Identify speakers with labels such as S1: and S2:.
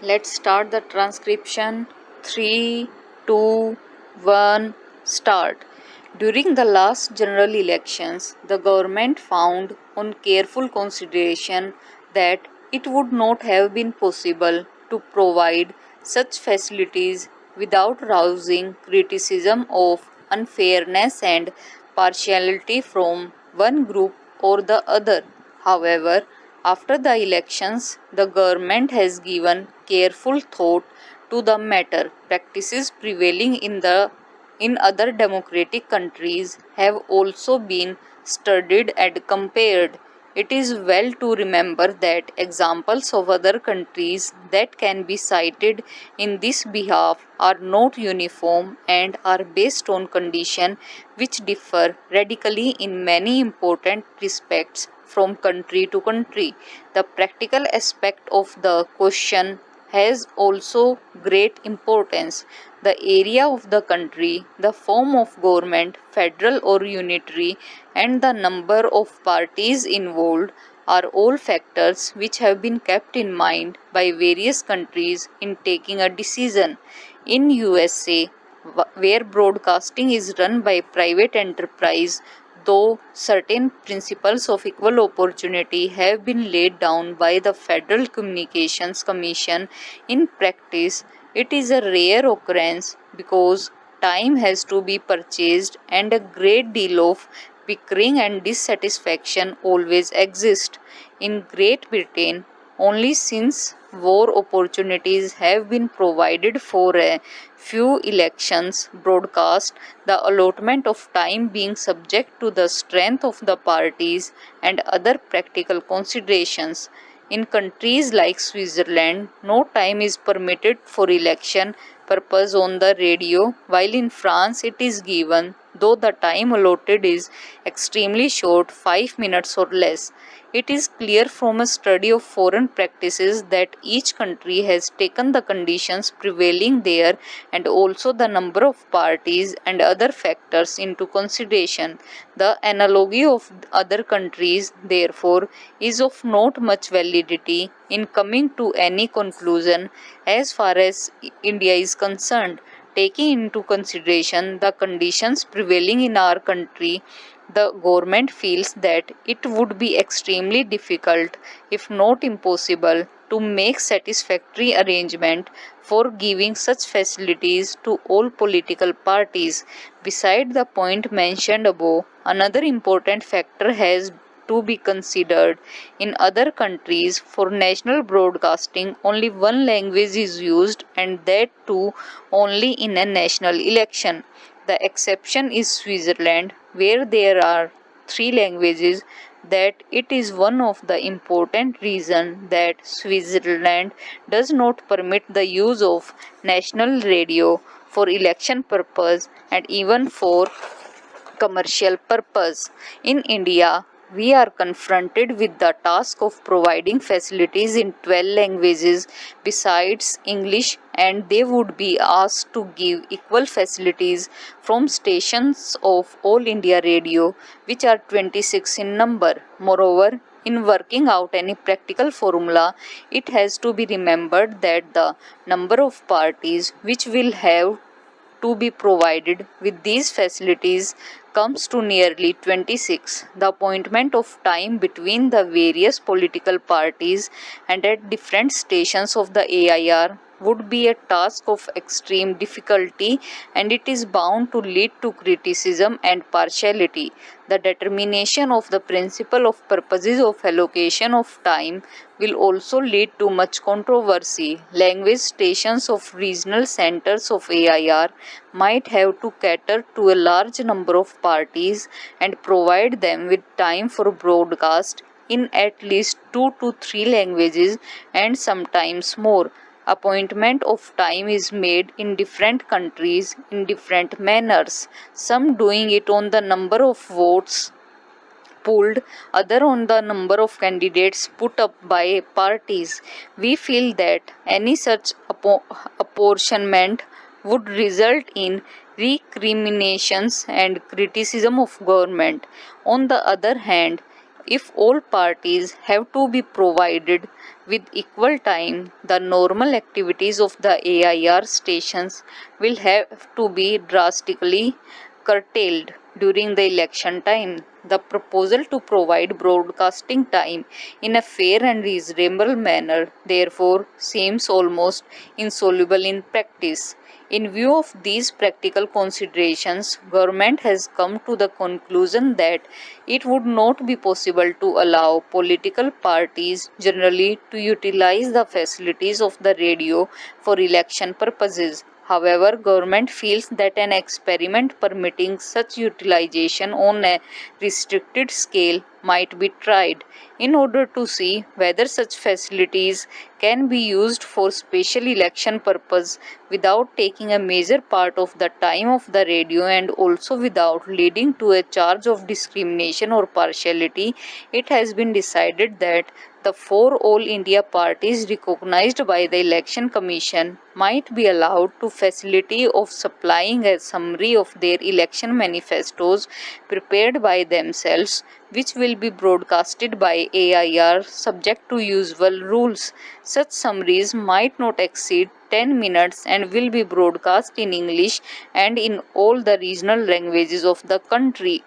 S1: Let's start the transcription. 3, 2, 1, start. During the last general elections, the government found, on careful consideration, that it would not have been possible to provide such facilities without rousing criticism of unfairness and partiality from one group or the other. However, after the elections, the government has given careful thought to the matter. Practices prevailing in other democratic countries have also been studied and compared. It is well to remember that examples of other countries that can be cited in this behalf are not uniform and are based on conditions which differ radically in many important respects from country to country. The practical aspect of the question has also great importance. The area of the country, the form of government, federal or unitary, and the number of parties involved are all factors which have been kept in mind by various countries in taking a decision. In USA, where broadcasting is run by private enterprise, though certain principles of equal opportunity have been laid down by the Federal Communications Commission, in practice it is a rare occurrence because time has to be purchased and a great deal of bickering and dissatisfaction always exist. In Great Britain, only since war opportunities have been provided for a few elections broadcast, the allotment of time being subject to the strength of the parties and other practical considerations. In countries like Switzerland, no time is permitted for election purpose on the radio, while in France it is given, though the time allotted is extremely short, 5 minutes or less. It is clear from a study of foreign practices that each country has taken the conditions prevailing there and also the number of parties and other factors into consideration. The analogy of other countries, therefore, is of not much validity in coming to any conclusion as far as India is concerned. Taking into consideration the conditions prevailing in our country, the government feels that it would be extremely difficult, if not impossible, to make satisfactory arrangement for giving such facilities to all political parties. Beside the point mentioned above, another important factor has to be considered. In other countries, for national broadcasting, only one language is used, and that too only in a national election. The exception is Switzerland, where there are three languages. That it is one of the important reasons that Switzerland does not permit the use of national radio for election purpose and even for commercial purpose. In India, we are confronted with the task of providing facilities in 12 languages besides English, and they would be asked to give equal facilities from stations of All India Radio, which are 26 in number. Moreover, in working out any practical formula, it has to be remembered that the number of parties which will have to be provided with these facilities comes to nearly 26. The appointment of time between the various political parties and at different stations of the AIR would be a task of extreme difficulty, and it is bound to lead to criticism and partiality. The determination of the principle of purposes of allocation of time will also lead to much controversy. Language stations of regional centers of AIR might have to cater to a large number of parties and provide them with time for broadcast in at least 2 to 3 languages and sometimes more. Appointment of time is made in different countries in different manners, some doing it on the number of votes polled, other on the number of candidates put up by parties. We feel that any such apportionment would result in recriminations and criticism of government. On the other hand, If all parties have to be provided with equal time, the normal activities of the AIR stations will have to be drastically curtailed during the election time. The proposal to provide broadcasting time in a fair and reasonable manner, therefore, seems almost insoluble in practice. In view of these practical considerations, government has come to the conclusion that it would not be possible to allow political parties generally to utilize the facilities of the radio for election purposes. However, government feels that an experiment permitting such utilization on a restricted scale might be tried in order to see whether such facilities can be used for special election purpose without taking a major part of the time of the radio and also without leading to a charge of discrimination or partiality. It has been decided that the four All India parties recognized by the Election Commission might be allowed to facility of supplying a summary of their election manifestos prepared by themselves, which will be broadcasted by AIR subject to usual rules. Such summaries might not exceed 10 minutes and will be broadcast in English and in all the regional languages of the country.